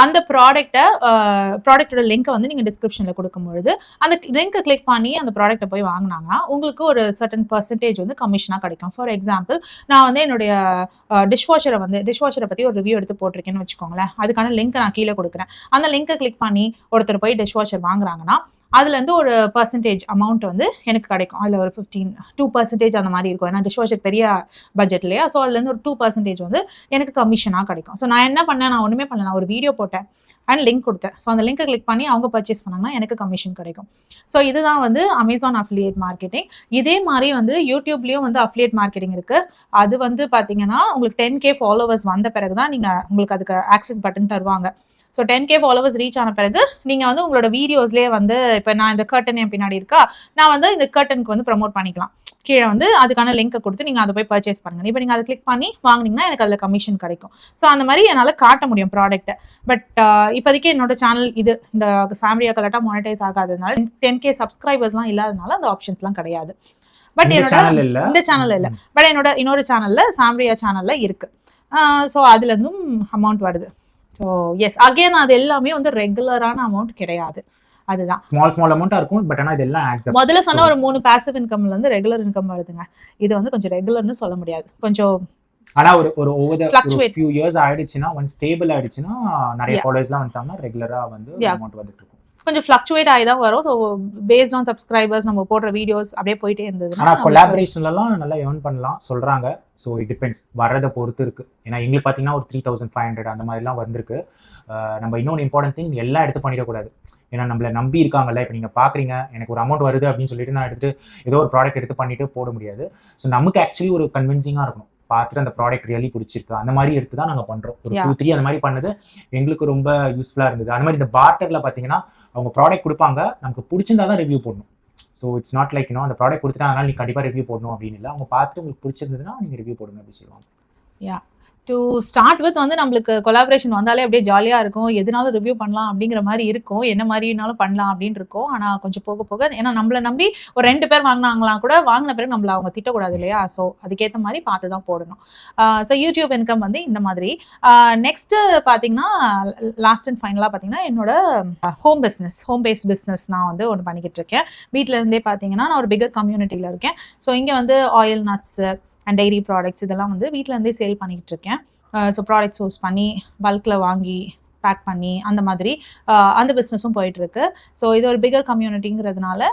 Speaker 1: அந்த ப்ராடக்டோட லிங்க்கை வந்து நீங்கள் டிஸ்கிரிப்ஷனில் கொடுக்கும்பொழுது அந்த லிங்க்கை கிளிக் பண்ணி அந்த ப்ராடக்ட்டை போய் வாங்கினாங்கன்னா உங்களுக்கு ஒரு சர்டன் பர்சன்டேஜ் வந்து கமிஷனாக கிடைக்கும். ஃபார் எக்ஸாம்பிள், நான் வந்து என்னுடைய டிஷ்வாஷரை பற்றி ஒரு ரிவ்யூ எடுத்து போட்டிருக்கேன்னு வச்சுக்கோங்களேன். அதுக்கான லிங்க் நான் கீழே கொடுக்குறேன். அந்த லிங்கை கிளிக் பண்ணி ஒருத்தர் போய் டிஷ்வாஷர் வாங்குறாங்கன்னா அதுலேருந்து ஒரு பர்சன்டேஜ் அமௌண்ட் வந்து எனக்கு கிடைக்கும். அதில் ஒரு 2% அந்த மாதிரி இருக்கும். ஏன்னா டிஷ்வாஷர் பெரிய பட்ஜெட் இல்லையா. ஸோ அதுலேருந்து ஒரு 2% வந்து எனக்கு கமிஷனாக கிடைக்கும். ஸோ நான் என்ன பண்ணேன், நான் ஒன்றுமே பண்ணல, நான் ஒரு வீடியோ போட்டேன் அண்ட் லிங்க் கொடுத்தேன். ஸோ அந்த லிங்கை கிளிக் பண்ணி அவங்க பர்ச்சேஸ் பண்ணாங்கன்னா எனக்கு கமிஷன் கிடைக்கும். ஸோ இதுதான் வந்து அமேசான் அஃபிலியேட் மார்க்கெட்டிங். இதே மாதிரி வந்து யூடியூப்லேயும் வந்து அஃபிலியேட் மார்க்கெட்டிங் இருக்குது. அது வந்து பார்த்தீங்கன்னா உங்களுக்கு 10K ஃபாலோவர்ஸ் வந்த பிறகு தான் உங்களுக்கு அதுக்கு ஆக்சஸ் பட்டன் தருவாங்க. ஸோ 10K ஃபாலோவர்ஸ் ரீச் ஆன பிறகு நீங்கள் வந்து உங்களோட வீடியோஸ்லேயே வந்து இப்போ நான் இந்த கர்டன் என் பின்னாடி இருக்கா, நான் வந்து இந்த கர்டனுக்கு வந்து ப்ரமோட் பண்ணிக்கலாம். கீழே வந்து அதுக்கான லிங்க்கை கொடுத்து நீங்கள் அதை போய் பர்ச்சேஸ் பண்ணுங்க. இப்போ நீங்கள் அதை கிளிக் பண்ணி வாங்கினீங்கன்னா எனக்கு அதில் கமிஷன் கிடைக்கும். ஸோ அந்த மாதிரி என்னால் காட்ட முடியும் ப்ராடக்ட்டை. பட் இப்போதைக்கு என்னோட சேனல் இந்த சாம்ரியா கலாட்டா மானிட்டைஸ் ஆகாததுனால 10K சப்ஸ்கிரைபர்ஸ்லாம் இல்லாததுனால அந்த ஆப்ஷன்ஸ்லாம் கிடையாது. பட் இந்த சேனல் இல்லை. பட் என்னோட இன்னொரு சேனல்ல, சாம்ரியா சேனல்ல இருக்கு. ஸோ அதுலேருந்தும் அமௌண்ட் வருது. ஸோ எஸ், அகேன் அது எல்லாமே வந்து ரெகுலரான அமௌண்ட் கிடையாது. அதுதான்
Speaker 2: ஸ்மால் அமௌண்டா இருக்கும். பட் ஆனா இதெல்லாம் ஆட்ஸ் அப்.
Speaker 1: முதல்ல சொன்ன ஒரு 3 பாசிவ் இன்கம்ல இருந்து ரெகுலர் இன்கம் வருதுங்க. இது வந்து கொஞ்சம் ரெகுலர்னு சொல்ல முடியாது, கொஞ்சம்
Speaker 2: ஆனா ஒரு ஓவர் தி few years ஆயிடுச்சுனா, ஒன் ஸ்டேபிள் ஆயிடுச்சுனா, நிறைய ஃபாலோவர்ஸ்லாம் வந்துட்டாங்க, ரெகுலரா வந்து அமௌண்ட் வந்துட்டு இருக்கும்.
Speaker 1: கொஞ்சம் ஃப்ளக்சுவேட் ஆகி தான் வரும். ஸோ பேஸ்ட் ஆன் சப்ஸ்கிரைபர்ஸ் நம்ம போடுற வீடியோஸ் அப்படியே போயிட்டே இருந்தது.
Speaker 2: ஆனால் கொலாபரேஷன்லாம் நல்லா ஏர்ன் பண்ணலாம் சொல்றாங்க. ஸோ இட் டிபெண்ட்ஸ், வரதை பொறுத்து இருக்கு. ஏன்னா எங்களுக்கு பார்த்தீங்கன்னா ஒரு 3500 அந்த மாதிரிலாம் வந்திருக்கு. நம்ம இன்னொன்று இம்பார்ட்டன்ட் திங், எல்லாம் எடுத்து பண்ணிடக்கூடாது. ஏன்னா நம்மளை நம்பி இருக்காங்கல்ல. இப்போ நீங்கள் பார்க்குறீங்க, எனக்கு ஒரு அமௌண்ட் வருது அப்படின்னு சொல்லிட்டு நான் எடுத்துட்டு ஏதோ ஒரு ப்ராடக்ட் எடுத்து பண்ணிட்டு போட முடியாது. ஸோ நமக்கு ஆக்சுவலி ஒரு கன்வின்சிங்காக இருக்கணும், பார்த்துட்டு அந்த ப்ராடக்ட் ரியலி பிடிச்சிருக்கு, அந்த மாதிரி எடுத்து தான் நாங்கள் பண்ணுறோம். ஒரு 2-3 அந்த மாதிரி பண்ணது எங்களுக்கு ரொம்ப யூஸ்ஃபுல்லாக இருந்தது. அந்த மாதிரி இந்த பார்ட்டரில் பார்த்தீங்கன்னா அவங்க ப்ராடக்ட் கொடுப்பாங்க, நமக்கு பிடிச்சிருந்தா தான் ரிவ்யூ போடணும். ஸோ இட்ஸ் நாட் லைக் அந்த ப்ராடக்ட் கொடுத்துட்டா அதனால நீ கண்டிப்பாக ரிவ்யூ போடணும் அப்படின்னு இல்லை. அவங்க பார்த்துட்டு உங்களுக்கு பிடிச்சிருந்ததுன்னா நீங்கள் ரிவ்யூ போடுங்க அப்படின்னு சொல்லுவாங்க.
Speaker 1: டு ஸ்டார்ட் வித் வந்து நம்மளுக்கு கொலாபரேஷன் வந்தாலே அப்படியே ஜாலியாக இருக்கும், எதுனாலும் ரிவ்யூ பண்ணலாம் அப்படிங்கிற மாதிரி இருக்கும், என்ன மாதிரினாலும் பண்ணலாம் அப்படின்னு இருக்கும். ஆனால் கொஞ்சம் போக போக, ஏன்னா நம்மளை நம்பி ஒரு 2 பேர் வாங்கினாங்களாம் கூட, வாங்கின பிறகு நம்மளை அவங்க திட்டக்கூடாது இல்லையா. ஸோ அதுக்கேற்ற மாதிரி பார்த்து தான் போடணும். ஸோ யூடியூப் இன்கம் வந்து இந்த மாதிரி. நெக்ஸ்ட்டு பார்த்தீங்கன்னா, லாஸ்ட் அண்ட் ஃபைனலாக பார்த்தீங்கன்னா என்னோட ஹோம் பேஸ்ட் பிஸ்னஸ் நான் வந்து ஒன்று பண்ணிக்கிட்டு இருக்கேன். வீட்டில் இருந்தே பார்த்தீங்கன்னா நான் ஒரு பிகர் கம்யூனிட்டியில் இருக்கேன். ஸோ இங்கே வந்து oil nuts, and dairy products இதெல்லாம் வந்து வீட்டில் இருந்தே சேல் பண்ணிக்கிட்டு இருக்கேன். ஸோ ப்ராடக்ட் சோர்ஸ் பண்ணி பல்கில் வாங்கி பேக் பண்ணி அந்த மாதிரி அந்த பிஸ்னஸும் போயிட்டுருக்கு. ஸோ இது ஒரு பிகர் கம்யூனிட்டிங்கிறதுனால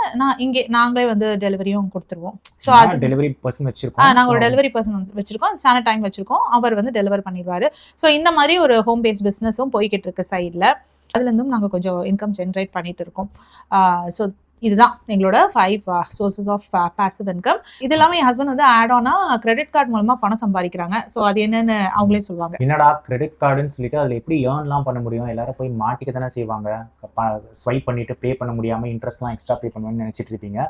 Speaker 1: நாங்களே வந்து டெலிவரியும் கொடுத்துருவோம். ஸோ அது
Speaker 2: டெலிவரி பர்சன் வச்சிருக்கோம்.
Speaker 1: நாங்கள் ஒரு டெலிவரி பர்சன் வச்சிருக்கோம், ஸ்டாண்டர்ட் டைம் வச்சிருக்கோம், அவர் வந்து டெலிவர் பண்ணிடுவார். ஸோ இந்த மாதிரி ஒரு ஹோம் பேஸ்ட் பிஸ்னஸும் போய்கிட்டு இருக்கு சைடில். அதுலேருந்தும் நாங்கள் கொஞ்சம் இன்கம் ஜென்ரேட் பண்ணிட்டு இருக்கோம். ஸோ இதுதான் எங்களோட 5 சோர்சஸ் ஆஃப் பாசிவ் இன்கம். இது இல்லாமல் என் ஹஸ்பண்ட் வந்து ஆட் ஆனா கிரெடிட் கார்டு மூலமா பணம் சம்பாதிக்கிறாங்க. ஸோ அது என்னன்னு அவங்களே சொல்லுவாங்க.
Speaker 2: என்னடா கிரெடிட் கார்டுன்னு சொல்லிட்டு அதில் எப்படி ஏர்ன்லாம் பண்ண முடியும், எல்லாரும் போய் மாட்டிக்க தானே செய்வாங்க, ஸ்வைப் பண்ணிட்டு பே பண்ண முடியாமல் இன்ட்ரெஸ்ட்லாம் எக்ஸ்ட்ரா பே பண்ணுவேன்னு நினச்சிட்டு இருப்பீங்க.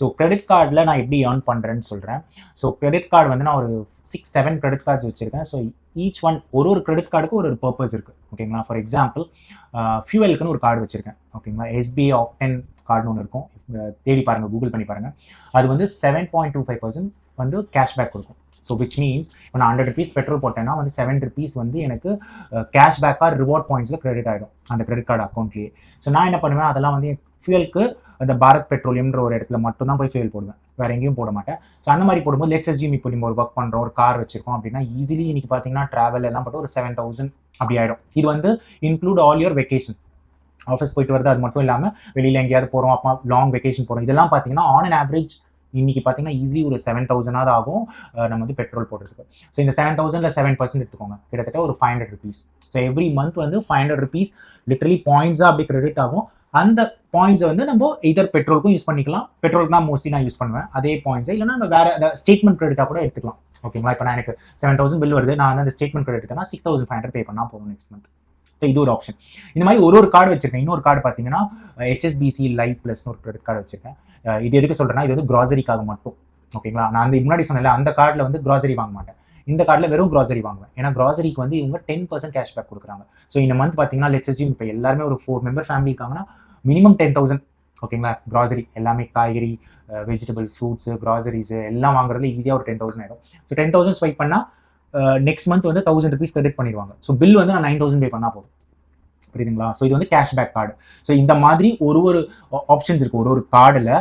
Speaker 2: ஸோ கிரெடிட் கார்டில் நான் எப்படி ஏர்ன் பண்ணுறேன்னு சொல்கிறேன். ஸோ கிரெடிட் கார்டு வந்து நான் ஒரு 6-7 கிரெடிட் கார்ட்ஸ் வச்சுருக்கேன். ஸோ ஈச் ஒன் ஒரு கிரெடிட் கார்டுக்கு ஒரு பர்பஸ் இருக்குது. ஓகேங்களா, ஃபார் எக்ஸாம்பிள் ஃபியூவலுக்குன்னு ஒரு கார்டு வச்சுருக்கேன். ஓகேங்களா, SBI ஆக்டென் கார்டுன்னு ஒன்று இருக்கும், தேடி பாருங்கள், கூகுள் பண்ணி பாருங்கள். அது வந்து 7.25% வந்து கேஷ்பேக் கொடுக்கும். ஸோ விச் மீன்ஸ் இப்போ நான் 100 rupees பெட்ரோல் போட்டேன்னா வந்து 7 rupees வந்து எனக்கு கேஷ்பேக்காக ரிவார்ட் பாயிண்ட்ஸில் கிரெடிட் ஆகிடும் அந்த கிரெடிட் கார்டு அக்கௌண்ட்லேயே. ஸோ நான் என்ன பண்ணுவேன், அதெல்லாம் வந்து ஃபியூவலுக்கு அந்த பாரத் பெட்ரோலியம்ன்ற ஒரு இடத்துல மட்டும் தான் போய் ஃபியூல் போடுவேன், வேறு எங்கேயும் போட மாட்டேன். ஸோ அந்த மாதிரி போடும்போது லெட்ஸ் அஸ்யூம் இப்போ நம்ம ஒரு ஒர்க் பண்ணுறோம், ஒரு கார் வச்சிருக்கோம் அப்படின்னா ஈஸிலி இன்னைக்கு பார்த்தீங்கன்னா ட்ராவல் எல்லாம் போட்டு ஒரு 7,000 அப்படி ஆகிடும். இது வந்து include all your vacation, office போயிட்டு வருது அது மட்டும் இல்லாமல் வெளியில் எங்கேயாவது போகிறோம், அப்போ லாங் வெக்கேஷன் போகிறோம், இதெல்லாம் பார்த்தீங்கன்னா ஆன் அன் ஆவரேஜ் இன்னைக்கு பார்த்தீங்கன்னா ஈஸி ஒரு 7,000 ஆகும் நம்ம வந்து பெட்ரோல் போடுறதுக்கு. ஸோ இந்த 7,000ல் 7% எடுத்துக்கோங்க, கிட்டத்தட்ட ஒரு 500 rupees. ஸோ எவ்ரி மந்த் வந்து 500 rupees லிட்டரலி பாயிண்ட்ஸாக அப்படி கிரெடிட் ஆகும். அந்த பாயிண்ட்ஸை வந்து நம்ம இதர் பெட்ரோலுக்கும் யூஸ் பண்ணிக்கலாம், பெட்ரோலுக்கு தான் மோஸ்ட்லி நான் யூஸ் பண்ணுவேன் அதே பாயிண்ட்ஸை, இல்லைனா நம்ம வேறு ஸ்டேட்மெண்ட் கிரெடிட்டாக கூட எடுத்துக்கலாம். ஓகேங்களா, இப்போ நான் எனக்கு 7,000 பில் வருது, நான் வந்து அந்த ஸ்டேட்மெண்ட் கிரெடிட் எடுத்தேன்னா 6,500 பே பண்ணால் போதும் நெக்ஸ்ட் மந்த். ஸோ இது ஒரு ஆப்ஷன். இந்த மாதிரி ஒரு கார்டு வச்சிருக்கேன். இன்னொரு கார்டு பார்த்தீங்கன்னா HSBC லைஃப் ப்ளஸ்னு ஒரு கிரெடிட் கார்டு வச்சிருக்கேன். இது எதுக்கு சொல்கிறேன்னா, இது வந்து க்ராசரிக்காக மட்டும். ஓகேங்களா, நான் அந்த முன்னாடி சொன்னேன்ல அந்த கார்டில் வந்து க்ராசரி வாங்க மாட்டேன், இந்த கார்டில் வெறும் க்ராசரி வாங்குவேன். ஏன்னா க்ராசரிக்கு வந்து இவங்க 10% கேஷ்பேக் கொடுக்குறாங்க. ஸோ இந்த மந்த் பார்த்தீங்கன்னா லெட்ஸ் அஸ்யூம் இப்போ எல்லாருமே ஒரு 4 மெம்பர் ஃபேமிலி இருக்காங்கன்னா மினிமம் 10,000. ஓகேங்களா, க்ராசரி எல்லாமே காய்கறி, வெஜிடபிள், ஃப்ரூட்ஸு, க்ராசரிஸு எல்லாம் வாங்குறதுல ஈஸியாக ஒரு 10,000 ஆகிடும். ஸோ 10,000 ஸ்வைப் பண்ணால் நெக்ஸ்ட் மந்த் வந்து 1,000 rupees கிரெடிட் பண்ணிடுவாங்க. ஸோ பில் வந்து நான் 9,000 பே பண்ணால் போதும். புரியுதுங்களா? ஸோ இது வந்து கேஷ்பேக் கார்டு. ஸோ இந்த மாதிரி ஒரு ஆப்ஷன்ஸ் இருக்குது ஒரு கார்டில்.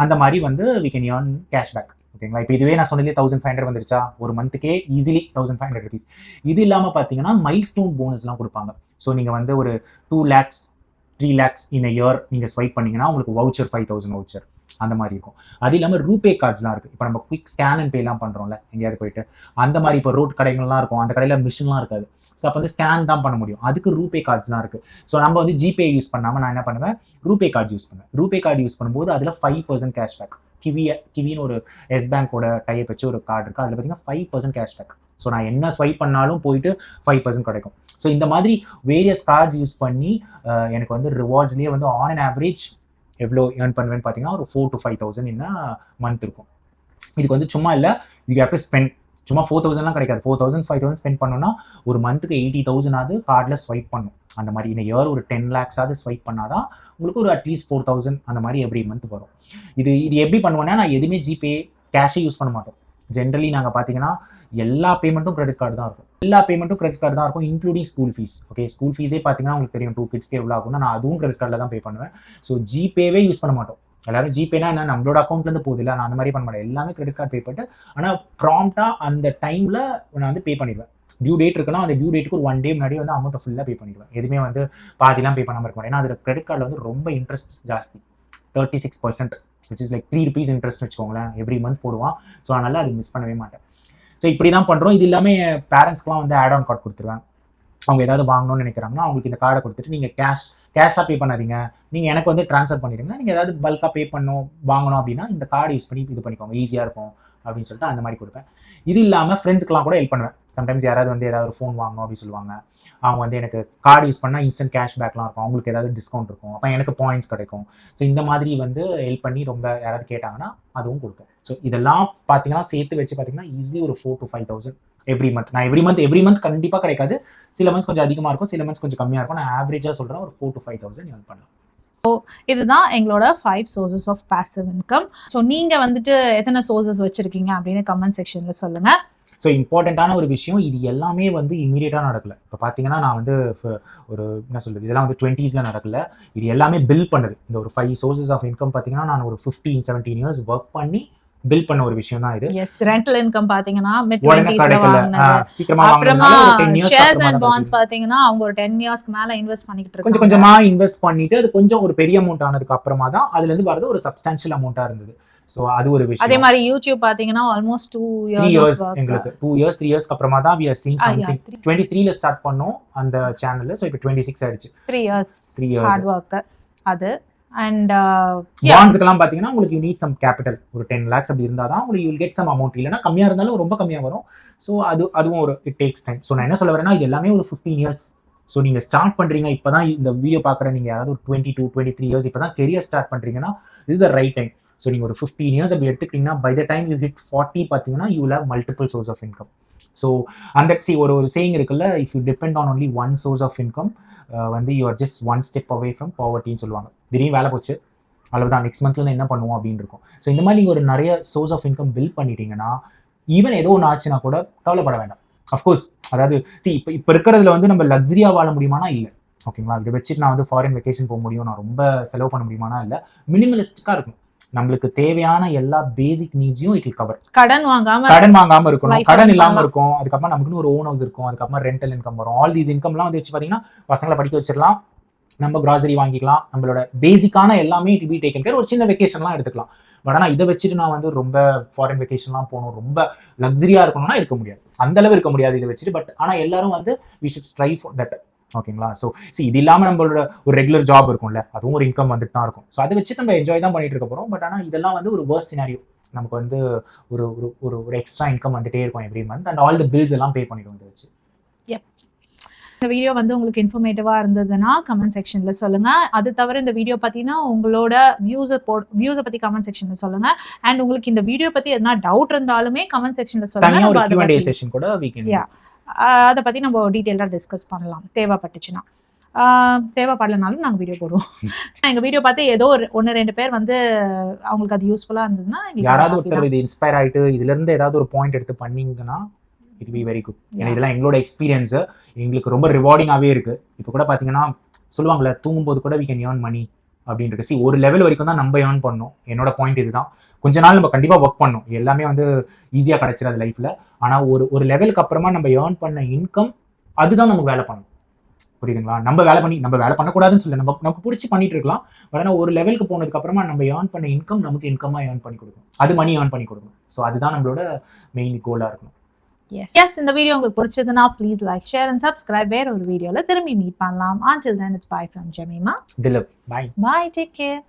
Speaker 2: அந்த மாதிரி வந்து வி கேன் ஏர்ன் கேஷ்பேக். ஓகேங்களா, இப்போ இதுவே நான் சொன்னதே 1,500 வந்துருச்சா, ஒரு மந்த்துக்கே ஈஸிலி 1,500 rupees. இது இல்லாமல் பார்த்தீங்கன்னா மைல் ஸ்டோன் போனஸ்லாம் கொடுப்பாங்க. ஸோ நீங்கள் வந்து ஒரு 2 lakhs 3 lakhs in a year நீங்கள் ஸ்வைப் பண்ணிங்கன்னா உங்களுக்கு வவுச்சர் 5,000 வவுச்சர் அந்த மாதிரி இருக்கும். அது இல்லாமல் ரூபே கார்ட்ஸ்லாம் இருக்குது. இப்போ நம்ம குவிக் ஸ்கேன் அண்ட் பேலாம் பண்ணுறோம்ல எங்கேயாவது போயிட்டு, அந்த மாதிரி இப்போ ரோட் கடைகள்லாம் இருக்கும், அந்த கடையில் மிஷின்லாம் இருக்காது. ஸோ அப்போ வந்து ஸ்கேன் தான் பண்ண முடியும், அதுக்கு ரூபே கார்ட்ஸ்லாம் இருக்குது. ஸோ நம்ம வந்து ஜிபே யூஸ் பண்ணாமல் நான் என்ன பண்ணுவேன், ரூபே கார்டு யூஸ் பண்ணுவேன். ரூபே கார்டு யூஸ் பண்ணும்போது அதில் 5% கேஷ்பேக். கிவின்னு ஒரு எஸ் பேங்கோட டைப் வச்சு ஒரு கார்டு இருக்குது, அதில் பார்த்தீங்கன்னா 5% கேஷ்பேக். ஸோ நான் என்ன ஸ்வைப் பண்ணாலும் போயிட்டு 5% கிடைக்கும். ஸோ இந்த மாதிரி வேரியஸ் கார்ட்ஸ் யூஸ் பண்ணி எனக்கு வந்து ரிவார்ட்ஸ்லேயே வந்து ஆன் அன் ஆவரேஜ் எவ்வளோ ஏர்ன் பண்ணுவேன்னு பார்த்தீங்கன்னா ஒரு 4,000 to 5,000 என்ன மந்த் இருக்கும். இதுக்கு வந்து சும்மா இல்லை, யூ ஹேவ் டு ஸ்பெண்ட். சும்மா 4,000லாம் கிடைக்காது. 4,000 5,000 ஸ்பெண்ட் பண்ணோன்னா ஒரு மந்த்துக்கு 80,000 கார்டில் ஸ்வைப் பண்ணும். அந்த மாதிரி இந்த இயர் ஒரு 10 lakhs ஸ்வைப் பண்ணாதான் உங்களுக்கு ஒரு அட்லீஸ்ட் 4,000 அந்த மாதிரி எவ்ரி மந்த் வரும். இது எப்படி பண்ணுவேன்னா, நான் எதுவுமே ஜிபே கேஷே யூஸ் பண்ண மாட்டோம். ஜென்ரலி நாங்கள் பார்த்தீங்கன்னா எல்லா பேமெண்ட்டும் கிரெடிட் கார்டு தான் இருக்கும், including school fees. Okay, school ஃபீஸே பார்த்தீங்கன்னா உங்களுக்கு தெரியும் 2 kidsக்கு எவ்வளோ ஆகும்னா, நான் அதுவும் கிரெடிட் கார்டில் தான் பே பண்ணுவேன். ஸோ ஜிபேவே யூஸ் பண்ண மாட்டோம். எல்லாரும் ஜிபேனா என்ன, நம்மளோட அக்கௌண்ட்லேருந்து போகுது இல்லை, நான் அந்த மாதிரி பண்ண மாட்டேன், எல்லாமே கிரெடிட் கார்டு பே பண்ணிட்டு. ஆனால் ப்ராம்ப்டாக அந்த டைமில் நான் வந்து பே பண்ணிடுவேன். டியூ டேட் இருக்குன்னா அந்த டியூ டேட்டுக்கு ஒரு 1 day முன்னாடி வந்து அமௌண்ட்டை ஃபுல்லாக பே பண்ணிடுவேன். எதுவுமே வந்து பாதிலாம் பே பண்ணாமல் இருக்க மாட்டேன். ஏன்னா அதில் கிரெடிட் கார்டில் வந்து ரொம்ப இன்ட்ரெஸ்ட் ஜாஸ்தி, 36%, which is like 3 rupees interest வச்சுக்கோங்களேன், எவ்ரி மந்த் போடுவான். ஸோ அதனால் அது மிஸ் பண்ணவே மாட்டேன். ஸோ இப்படி தான் பண்ணுறோம். இது இல்லாமல் பேரண்ட்ஸ்க்குலாம் வந்து ஆட் ஆன் கார்டு கொடுத்துருவேன். அவங்க ஏதாவது வாங்கணும்னு நினைக்கிறாங்கன்னா அவங்களுக்கு இந்த கார்டை கொடுத்துட்டு நீங்கள் கேஷாக பே பண்ணாதீங்க, நீங்கள் எனக்கு வந்து ட்ரான்ஸ்ஃபர் பண்ணிடுங்க, நீங்கள் ஏதாவது பல்காக பே வாங்கணும் அப்படின்னா இந்த கார்டு யூஸ் பண்ணி இது பண்ணிக்கோங்க, ஈஸியாக இருக்கும் அப்படின்னு சொல்லிட்டு அந்த மாதிரி கொடுப்பேன். இது இல்லாமல் ஃப்ரெண்ட்ஸ்க்குலாம் கூட ஹெல்ப் பண்ணுவேன். சம்டைம்ஸ் யாராவது வந்து ஏதாவது ஒரு ஃபோன் வாங்கணும் அப்படின்னு சொல்லுவாங்க, அவங்க வந்து எனக்கு கார்டு யூஸ் பண்ணால் இன்ஸ்டன்ட் கேஷ்பேக்லாம் இருக்கும், அவங்களுக்கு ஏதாவது டிஸ்கவுண்ட் இருக்கும், அப்போ எனக்கு பாயிண்ட்ஸ் கிடைக்கும். ஸோ இந்த மாதிரி வந்து ஹெல்ப் பண்ணி ரொம்ப யாராவது கேட்டாங்கன்னா அதுவும் கொடுப்பேன். ஸோ இதெல்லாம் பார்த்தீங்கன்னா சேர்த்து வச்சு பார்த்தீங்கன்னா ஈஸிலி ஒரு 4,000 to 5,000 எவ்ரி மந்த். நான் எவ்ரி மந்த் கண்டிப்பாக கிடைக்காது, சில மந்த்ஸ் கொஞ்சம் அதிகமாக இருக்கும், சில மந்த்ஸ் கொஞ்சம் கம்மியாக இருக்கும். நான் ஆவரேஜாக சொல்கிறேன் ஒரு 4,000 to 5,000 ஏர்ன் பண்ணலாம்.
Speaker 1: ஸோ இதுதான் எங்களோட 5 sources of passive income. So நீங்கள் வந்துட்டு எத்தனை சோர்சஸ் வச்சுருக்கீங்க அப்படின்னு கமெண்ட் செக்ஷனில் சொல்லுங்கள்.
Speaker 2: ஸோ இம்பார்ட்டண்ட்டான ஒரு விஷயம், இது எல்லாமே வந்து இமீடியட்டாக நடக்கல. இப்போ பார்த்தீங்கன்னா நான் வந்து ஒரு என்ன சொல்கிறது, இதெல்லாம் வந்து 20s நடக்கல, இது எல்லாமே பில் பண்ணுது. இந்த ஒரு 5 sources ஆஃப் இன்கம் பார்த்தீங்கன்னா நான் ஒரு 15-17 years ஒர்க் பண்ணி பில்ட் பண்ண ஒரு விஷயம் தான் இது.
Speaker 1: எஸ், ரெண்டல் இன்கம் பாத்தீங்கன்னா மிட்
Speaker 2: உடனே
Speaker 1: 20s
Speaker 2: கிடைக்கல, சீக்கிரமா
Speaker 1: அப்புறமா
Speaker 2: வாங்குறதுனால ஒரு 10 இயர்ஸ்
Speaker 1: ஷேர்ஸ் அண்ட் பாண்ட்ஸ் பாத்தீங்கன்னா அவங்க ஒரு 10 இயர்ஸ்க்கு மேல இன்வெஸ்ட் பண்ணிட்டு
Speaker 2: கொஞ்சம்
Speaker 1: இருக்காங்க.
Speaker 2: கொஞ்சமா இன்வெஸ்ட் பண்ணிட்டு அது கொஞ்சம் ஒரு பெரிய அமௌண்ட் ஆனதுக்கு அப்புறமா தான் அதுல இருந்து வரது ஒரு சப்ஸ்டான்ஷியல் அமௌண்டா இருந்தது. சோ அது ஒரு விஷயம்.
Speaker 1: அதே மாதிரி யூடியூப் பாத்தீங்கன்னா ஆல்மோஸ்ட் 2
Speaker 2: 3
Speaker 1: இயர்ஸ்
Speaker 2: இயர்ஸ் எங்களுக்கு 2 இயர்ஸ் 3 இயர்ஸ்க்கு அப்புறமா தான் we are seeing something. 23ல ஸ்டார்ட் பண்ணோம் அந்த சேனல். சோ இப்போ 26 ஆயிடுச்சு.
Speaker 1: 3 இயர்ஸ் ஹார்ட் வர்க் அது. அண்ட்
Speaker 2: பாண்ட்ஸ்க்கெல்லாம் பாத்தீங்கன்னா உங்களுக்கு யூ நீட் சம் கேபிட்டல், ஒரு 10 lakhs அப்படி இருந்தா தான் உங்களுக்கு you will get some amount. இல்லைன்னா கம்மியா இருந்தாலும் ரொம்ப கம்மியா வரும். சோ அதுவும் ஒரு இட் டேக்ஸ் டைம். சோ நான் என்ன சொல்ல வரேன்னா இது எல்லாமே ஒரு 15 இயர்ஸ். ஸோ நீங்கள் ஸ்டார்ட் பண்ணுறீங்க இப்போதான் இந்த வீடியோ பார்க்குற நீங்கள் யாராவது ஒரு 22 23 இயர்ஸ் இப்போ தான் கெரியர் ஸ்டார்ட் பண்ணுறீங்கன்னா is the right time. So நீங்கள் ஒரு 15 இயர்ஸ் அப்படி எடுத்துக்கிட்டிங்கன்னா by the time you hit 40 பார்த்தீங்கன்னா you will have multiple source of income. So அந்த ஒரு சேயிங் இருக்குல்ல, if you depend on only one source of income வந்து you are just one step away from பாவர்ட்டின்னு சொல்லுவாங்க. திடீர்னு வேலை போச்சு அவ்வளவுதான், நெக்ஸ்ட் மந்த்ல என்ன பண்ணுவோம் அப்படின்னு இருக்கும். ஸோ இந்த மாதிரி நீங்கள் ஒரு நிறைய சோர்ஸ் ஆஃப் இன்கம் பில்ட் பண்ணிட்டீங்கன்னா ஈவன் ஏதோ ஒன்று ஆச்சுன்னா கூட கவலைப்பட வேண்டாம். அஃப்கோர்ஸ் அதாவது இப்போ இருக்கிறதுல வந்து நம்ம லக்ஸரியா வாழ முடியுமானா இல்லை, ஓகேங்களா. இதை வச்சுட்டு நான் வந்து ஃபாரின் வெக்கேஷன் போக முடியும், நான் ரொம்ப செலவு பண்ண முடியுமானா இல்லை. மினிமலிஸ்டிக்கா இருக்கும். நம்மளுக்கு தேவையான எல்லா பேசிக் நீட்ஸையும் இட் வில் கவர்.
Speaker 1: கடன் வாங்காம
Speaker 2: இருக்கணும், கடன் இல்லாம இருக்கும். அதுக்கப்புறம் நமக்குன்னு ஒரு ஓன் ஹவுஸ் இருக்கும், அதுக்கப்புறம் ரெண்டல் இன்கம் வரும். ஆல் தீஸ் இன்கம்லாம் வந்து வச்சு பார்த்தீங்கன்னா பசங்களை படிக்க வச்சிடலாம், நம்ம கிராசரி வாங்கிக்கலாம், நம்மளோட பேசிக்கான எல்லாமே இட் பி டேக்கன் கேர். ஒரு சின்ன வெக்கேஷன்லாம் எடுத்துக்கலாம். பட் ஆனால் இதை வச்சுட்டு நான் வந்து ரொம்ப ஃபாரின் வெக்கேஷன்லாம் போகணும், ரொம்ப லக்ஸரியா இருக்கணும்னா இருக்க முடியாது, அந்த அளவு இருக்க முடியாது இதை வச்சுட்டு. பட் ஆனால் எல்லாரும் வந்து we should strive for that, ஓகேங்களா. ஸோ இது இல்லாமல் நம்மளோட ஒரு ரெகுலர் ஜாப் இருக்கும்ல, அதுவும் ஒரு இன்கம் வந்துட்டு தான் இருக்கும். ஸோ அதை வச்சு நம்ம என்ஜாய் தான் பண்ணிட்டு இருக்க போகிறோம். பட் ஆனால் இதெல்லாம் வந்து ஒரு வர்ஸ்ட் சினாரியோ. நமக்கு வந்து ஒரு ஒரு ஒரு எக்ஸ்ட்ரா இன்கம் வந்துட்டே இருக்கும் every month and all the bills எல்லாம் பே பண்ணிடுவோம் இதை வச்சு.
Speaker 1: இந்த வீடியோ வந்து உங்களுக்கு இன்ஃபர்மேட்டிவா இருந்ததுன்னா கமெண்ட் செக்ஷன்ல சொல்லுங்க. அது தவிர இந்த வீடியோ பத்தினா உங்களோட வியூஸை பத்தி கமெண்ட் செக்ஷன்ல சொல்லுங்க. அண்ட் உங்களுக்கு இந்த வீடியோ பத்தி எதனா டவுட் இருந்தாலுமே கமெண்ட் செக்ஷன்ல சொல்லுங்க. அதை பத்தி நம்ம டீட்டெயிலா டிஸ்கஸ் பண்ணலாம் தேவைப்பட்டுச்சுன்னா. தேவைப்படலனாலும் நாங்கள் வீடியோ போடுவோம். எங்கள் வீடியோ பார்த்து ஏதோ ஒரு 1-2 பேர் வந்து அவங்களுக்கு அது யூஸ்ஃபுல்லாக இருந்ததுன்னா,
Speaker 2: யாராவது ஒருத்தர் இது இன்ஸ்பயர் ஆகிட்டு இதுலேருந்து ஏதாவது ஒரு பாயிண்ட் எடுத்து பண்ணீங்கன்னா இட் பி வெரி குட். ஏன்னா இதெல்லாம் எங்களோட எக்ஸ்பீரியன்ஸு எங்களுக்கு ரொம்ப ரிவார்டிங்காகவே இருக்குது. இப்போ கூட பார்த்தீங்கன்னா சொல்லுவாங்களே, தூங்கும்போது கூட வி கேன் ஏர்ன் மணி அப்படின்னு இருக்கு. ஒரு லெவல் வரைக்கும் தான் நம்ம ஏர்ன் பண்ணணும். என்னோட பாயிண்ட் இதுதான். கொஞ்ச நாள் நம்ம கண்டிப்பாக ஒர்க் பண்ணணும், எல்லாமே வந்து ஈஸியாக கிடைச்சிடாது லைஃப்பில். ஆனால் ஒரு லெவலுக்கு அப்புறமா நம்ம ஏர்ன் பண்ண இன்கம் அதுதான் நமக்கு வேலை பண்ணணும், புரியுதுங்களா. நம்ம வேலை பண்ணக்கூடாதுன்னு சொல்ல, நமக்கு பிடிச்சி பண்ணிட்டு இருக்கலாம். பட் ஆனால் ஒரு லெவலுக்கு போனதுக்கு அப்புறமா நம்ம ஏர்ன் பண்ண இன்கம் நமக்கு இன்கமாக ஏர்ன் பண்ணி கொடுக்கணும், அது மணி ஏர்ன் பண்ணி கொடுக்கணும். ஸோ அதுதான் நம்மளோட மெயின் கோலாக இருக்கணும்.
Speaker 1: Yes, இந்த வீடியோ உங்களுக்கு பிடிச்சதுன்னா please like, share and subscribe. வேற ஒரு வீடியோல திரும்பி மீட் பண்ணலாம். Until then, it's bye from Jemima.
Speaker 2: Dilip, bye.
Speaker 1: Bye, take care.